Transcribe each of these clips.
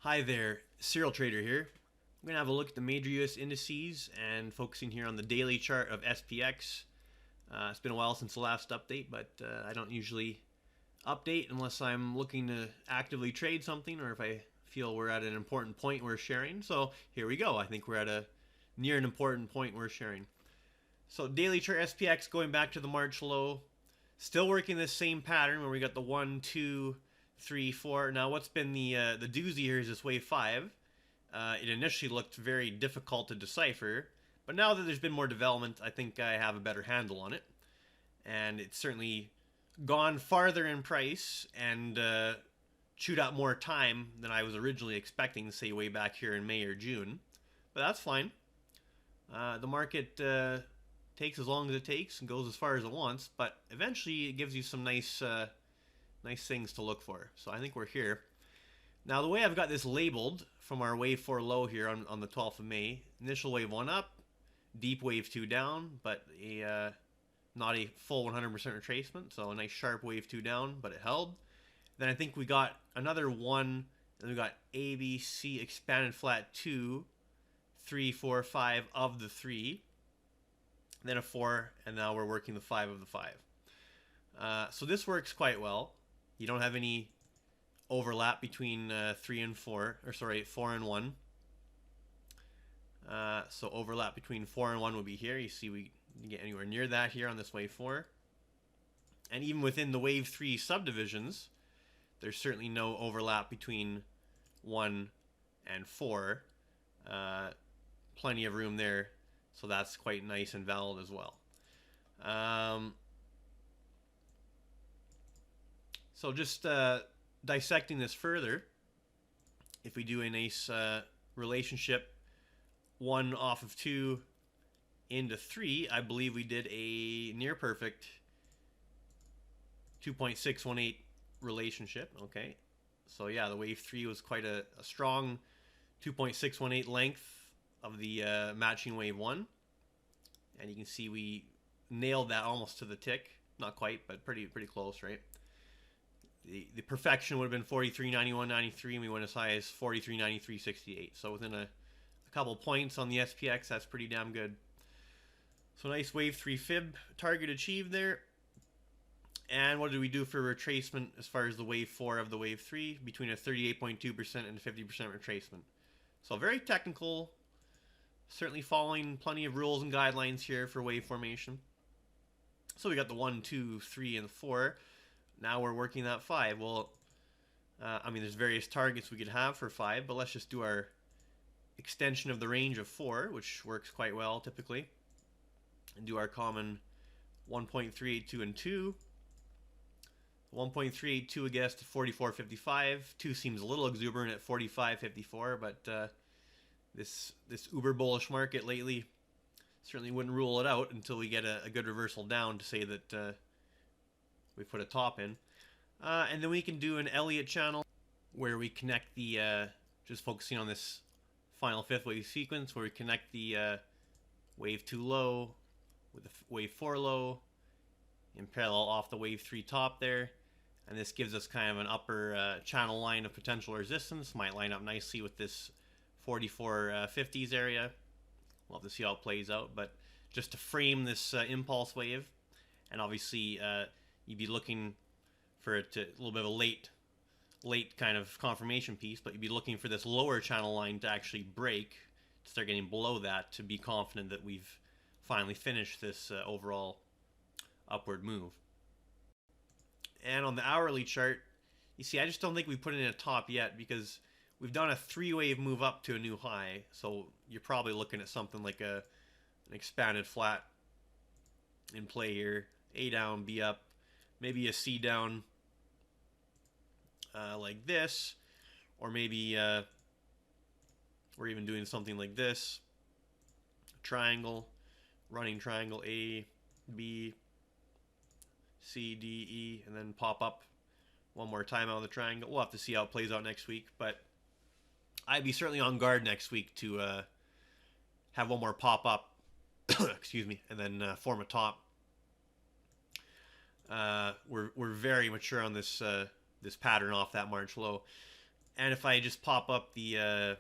Hi there, Serial Trader here. I'm going to have a look at the major US indices and focusing here on the daily chart of SPX. It's been a while since the last update, but I don't usually update unless I'm looking to actively trade something or if I feel we're at an important point we're sharing. So here we go. I think we're at near an important point we're sharing. So daily chart SPX going back to the March low, still working this same pattern where we got the 1, 2, 3, 4. Now what's been the doozy here is this wave 5. It initially looked very difficult to decipher, but now that there's been more development, I think I have a better handle on it. And it's certainly gone farther in price and chewed out more time than I was originally expecting, say way back here in May or June. But that's fine. The market takes as long as it takes and goes as far as it wants, but eventually it gives you some nice things to look for. So I think we're here. Now the way I've got this labeled from our wave 4 low here on the 12th of May, initial wave 1 up, deep wave 2 down, but not a full 100% retracement, so a nice sharp wave 2 down, but it held. Then I think we got another 1, and we got A, B, C, expanded flat 2, 3, 4, 5 of the 3, then a 4, and now we're working the 5 of the 5. So this works quite well. You don't have any overlap between 3 and 4, or sorry, 4 and 1. So overlap between 4 and 1 would be here. You see we didn't get anywhere near that here on this wave 4. And even within the wave 3 subdivisions, there's certainly no overlap between 1 and 4. Plenty of room there, so that's quite nice and valid as well. So just dissecting this further, if we do a nice relationship 1 off of 2 into 3, I believe we did a near perfect 2.618 relationship. Okay, so yeah, the wave 3 was quite a strong 2.618 length of the matching wave 1, and you can see we nailed that almost to the tick. Not quite, but pretty close, right? The perfection would have been 43.91.93, and we went as high as 43.93.68. So within a couple points on the SPX, that's pretty damn good. So nice wave 3 fib target achieved there. And what did we do for retracement as far as the wave 4 of the wave 3? Between a 38.2% and 50% retracement. So very technical, certainly following plenty of rules and guidelines here for wave formation. So we got the 1, 2, 3, and 4. Now we're working that 5. Well, I mean, there's various targets we could have for 5, but let's just do our extension of the range of 4, which works quite well typically, and do our common 1.382 and 2. 1.382 against 44.55. 2 seems a little exuberant at 45.54, but this uber bullish market lately certainly wouldn't rule it out until we get a good reversal down to say that we put a top in. And then we can do an Elliott channel where we connect the, just focusing on this final 5th wave sequence, where we connect the wave 2 low with the wave 4 low in parallel off the wave 3 top there. And this gives us kind of an upper channel line of potential resistance. Might line up nicely with this 44.50s area. We'll have to see how it plays out, but just to frame this impulse wave, and obviously you'd be looking for it to a little bit of a late kind of confirmation piece, but you'd be looking for this lower channel line to actually break, to start getting below that, to be confident that we've finally finished this overall upward move. And on the hourly chart, you see, I just don't think we've put in a top yet, because we've done a 3-wave move up to a new high, so you're probably looking at something like an expanded flat in play here. A down, B up, maybe a C down like this, or maybe we're even doing something like this. Triangle, running triangle, A, B, C, D, E, and then pop up one more time out of the triangle. We'll have to see how it plays out next week, but I'd be certainly on guard next week to have one more pop up, excuse me, and then form a top. We're very mature on this this pattern off that March low. And if I just pop up the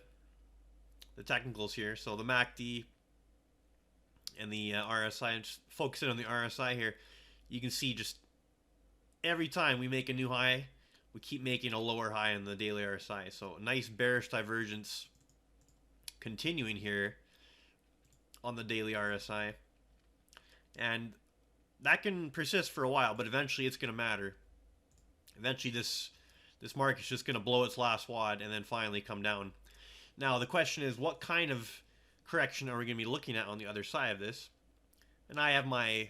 technicals here, so the MACD and the RSI, and just focus in on the RSI here, you can see just every time we make a new high, we keep making a lower high in the daily RSI. So nice bearish divergence continuing here on the daily RSI. And that can persist for a while, but eventually it's going to matter. Eventually this market's just going to blow its last wad and then finally come down. Now the question is, what kind of correction are we going to be looking at on the other side of this? And I have my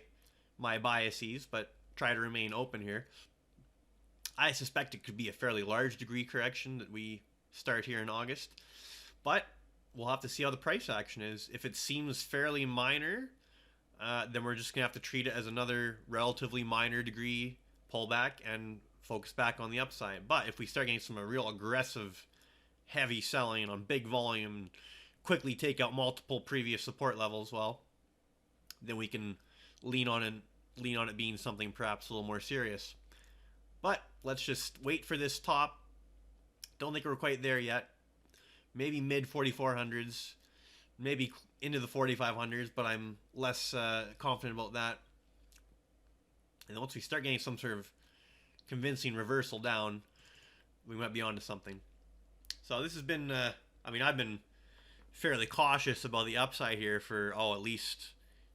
biases, but try to remain open here. I suspect it could be a fairly large degree correction that we start here in August, but we'll have to see how the price action is. If it seems fairly minor, then we're just gonna have to treat it as another relatively minor degree pullback and focus back on the upside. But if we start getting some real aggressive heavy selling on big volume, quickly take out multiple previous support levels, well, then we can lean on it being something perhaps a little more serious. But let's just wait for this top. Don't think we're quite there yet. Maybe mid 4400s, maybe into the 4500s, but I'm less confident about that. And then once we start getting some sort of convincing reversal down, we might be onto something. So this has been, I mean, I've been fairly cautious about the upside here for, at least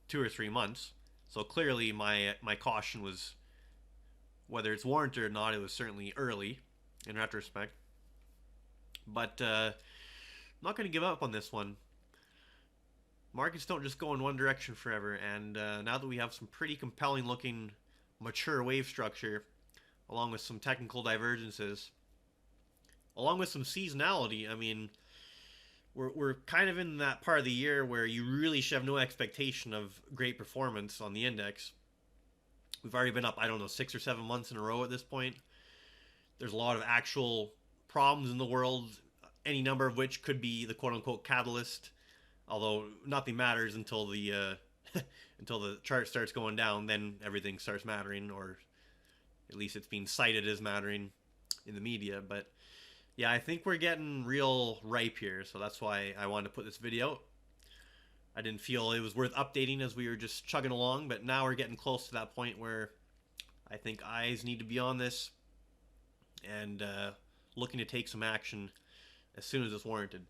2 or 3 months. So clearly my caution was, whether it's warranted or not, it was certainly early in retrospect. But I'm not going to give up on this one. Markets don't just go in one direction forever, and now that we have some pretty compelling looking mature wave structure, along with some technical divergences, along with some seasonality, I mean, we're kind of in that part of the year where you really should have no expectation of great performance on the index. We've already been up, I don't know, 6 or 7 months in a row at this point. There's a lot of actual problems in the world, any number of which could be the quote-unquote catalyst, although nothing matters until the until the chart starts going down. Then everything starts mattering, or at least it's being cited as mattering in the media. But yeah, I think we're getting real ripe here, so that's why I wanted to put this video out. I didn't feel it was worth updating as we were just chugging along, but now we're getting close to that point where I think eyes need to be on this and looking to take some action as soon as it's warranted.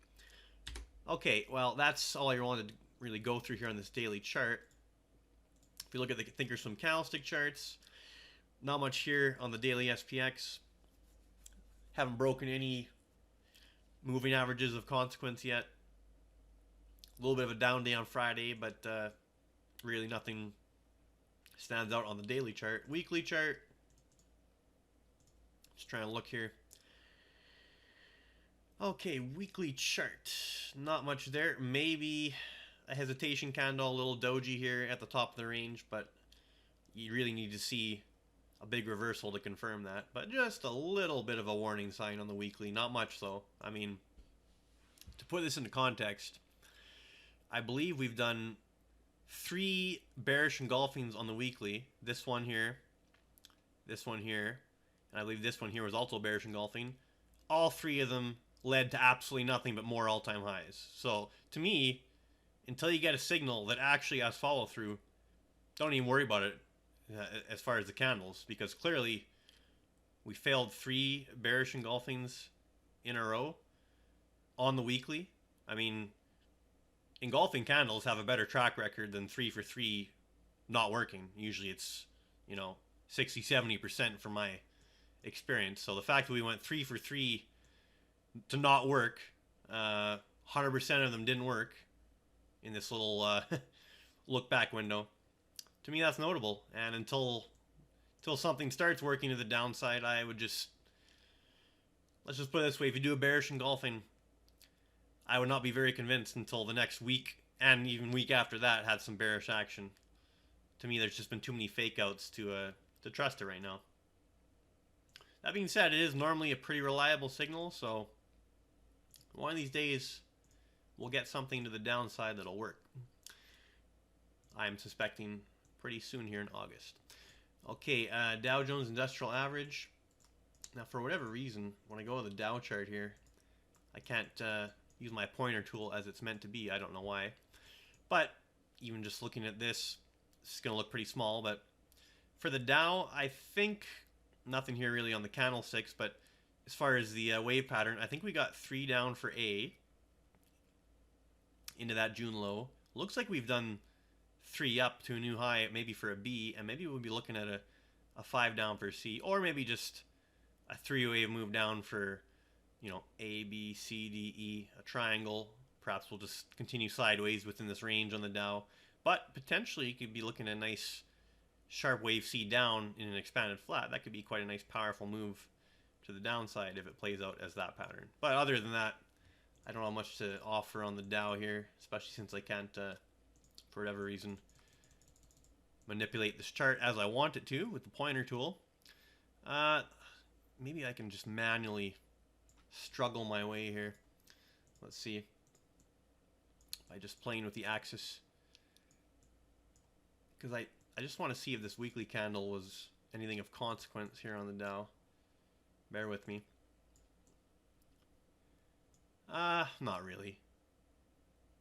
Okay, well, that's all I wanted to really go through here on this daily chart. If you look at the thinkorswim candlestick charts, not much here on the daily SPX. Haven't broken any moving averages of consequence yet. A little bit of a down day on Friday, but really nothing stands out on the daily chart. Weekly chart, just trying to look here. Okay, weekly chart, not much there. Maybe a hesitation candle, a little doji here at the top of the range, but you really need to see a big reversal to confirm that. But just a little bit of a warning sign on the weekly, not much though. I mean, to put this into context, I believe we've done 3 bearish engulfings on the weekly. This one here, and I believe this one here was also bearish engulfing. All 3 of them led to absolutely nothing but more all-time highs. So to me, until you get a signal that actually has follow-through, don't even worry about it as far as the candles, because clearly we failed 3 bearish engulfings in a row on the weekly. I mean, engulfing candles have a better track record than 3 for 3 not working. Usually it's, 60-70% from my experience. So the fact that we went 3 for 3 to not work, 100% of them didn't work in this little look back window, to me that's notable. And until something starts working to the downside, I would just, let's just put it this way, if you do a bearish engulfing, I would not be very convinced until the next week and even week after that had some bearish action. To me, there's just been too many fake outs to trust it right now. That being said, it is normally a pretty reliable signal, so one of these days we'll get something to the downside that'll work. I'm suspecting pretty soon here in August. Okay, Dow Jones Industrial Average. Now, for whatever reason, when I go to the Dow chart here, I can't use my pointer tool as it's meant to be. I don't know why. But even just looking at this, it's going to look pretty small. But for the Dow, I think nothing here really on the candlesticks. But as far as the wave pattern, I think we got 3 down for A into that June low. Looks like we've done 3 up to a new high, maybe for a B, and maybe we'll be looking at a 5 down for C, or maybe just a 3-wave move down for, you know, A, B, C, D, E, a triangle. Perhaps we'll just continue sideways within this range on the Dow, but potentially you could be looking at a nice sharp wave C down in an expanded flat. That could be quite a nice powerful move to the downside if it plays out as that pattern. But other than that, I don't have much to offer on the Dow here, especially since I can't, for whatever reason, manipulate this chart as I want it to with the pointer tool. Maybe I can just manually struggle my way here. Let's see. By just playing with the axis. Because I just want to see if this weekly candle was anything of consequence here on the Dow. Bear with me. Not really.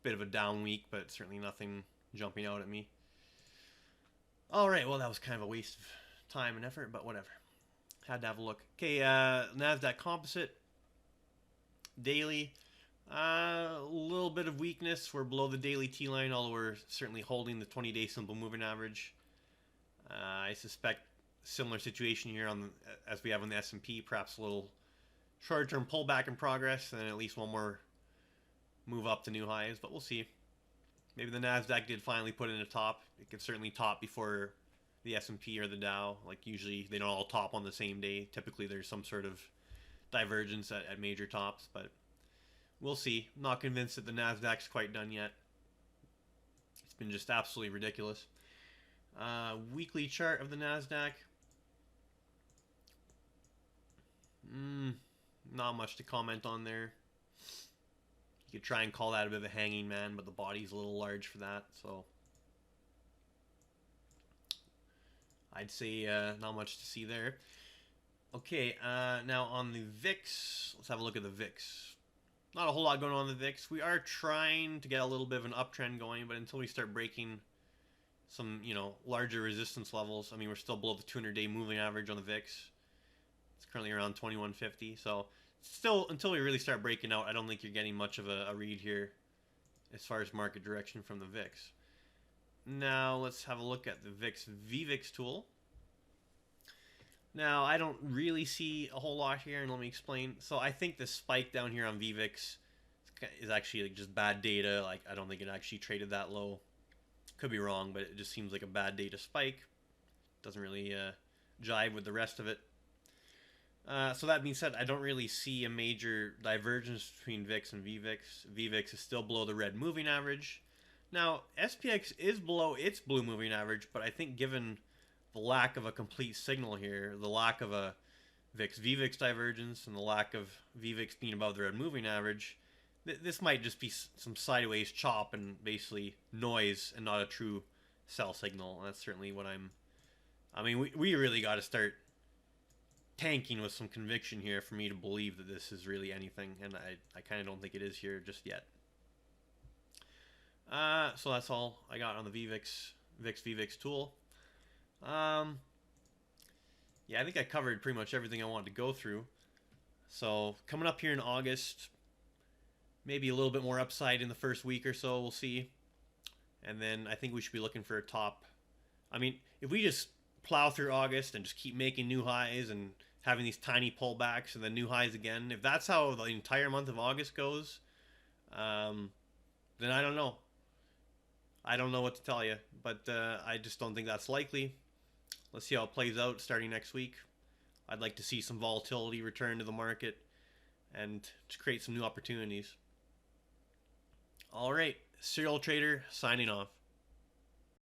Bit of a down week, but certainly nothing jumping out at me. Alright, well that was kind of a waste of time and effort, but whatever. Had to have a look. Okay, Nasdaq Composite. Daily. A little bit of weakness. We're below the daily T-line, although we're certainly holding the 20-day simple moving average. I suspect similar situation here on the, as we have on the S&P, perhaps a little short-term pullback in progress, and then at least one more move up to new highs, but we'll see. Maybe the Nasdaq did finally put in a top. It could certainly top before the S&P or the Dow. Like usually they don't all top on the same day. Typically there's some sort of divergence at major tops, but we'll see. I'm not convinced that the Nasdaq's quite done yet. It's been just absolutely ridiculous. Weekly chart of the Nasdaq. Not much to comment on there. You could try and call that a bit of a hanging man, but the body's a little large for that, so I'd say not much to see there. Okay, now on the VIX, let's have a look at the VIX. Not a whole lot going on in the VIX. We are trying to get a little bit of an uptrend going, but until we start breaking some, you know, larger resistance levels, I mean, we're still below the 200-day moving average on the VIX. It's currently around 2150, so still, until we really start breaking out, I don't think you're getting much of a read here as far as market direction from the VIX. Now, let's have a look at the VIX VVIX tool. Now, I don't really see a whole lot here, and let me explain. So I think the spike down here on VVIX is actually like just bad data. Like, I don't think it actually traded that low. Could be wrong, but it just seems like a bad data spike. Doesn't really jive with the rest of it. So that being said, I don't really see a major divergence between VIX and VVIX. VVIX is still below the red moving average. Now, SPX is below its blue moving average, but I think given the lack of a complete signal here, the lack of a VIX-VVIX divergence, and the lack of VVIX being above the red moving average, this might just be some sideways chop and basically noise and not a true sell signal. And that's certainly what I mean, we really got to start tanking with some conviction here for me to believe that this is really anything, and I kind of don't think it is here just yet. So that's all I got on the VIX-VVIX tool. Yeah, I think I covered pretty much everything I wanted to go through. So coming up here in August, maybe a little bit more upside in the first week or so, we'll see. And then I think we should be looking for a top. I mean, if we just plow through August and just keep making new highs and having these tiny pullbacks and then new highs again, if that's how the entire month of August goes, then I don't know. I don't know what to tell you, but I just don't think that's likely. Let's see how it plays out starting next week. I'd like to see some volatility return to the market and to create some new opportunities. All right, Serial Trader signing off.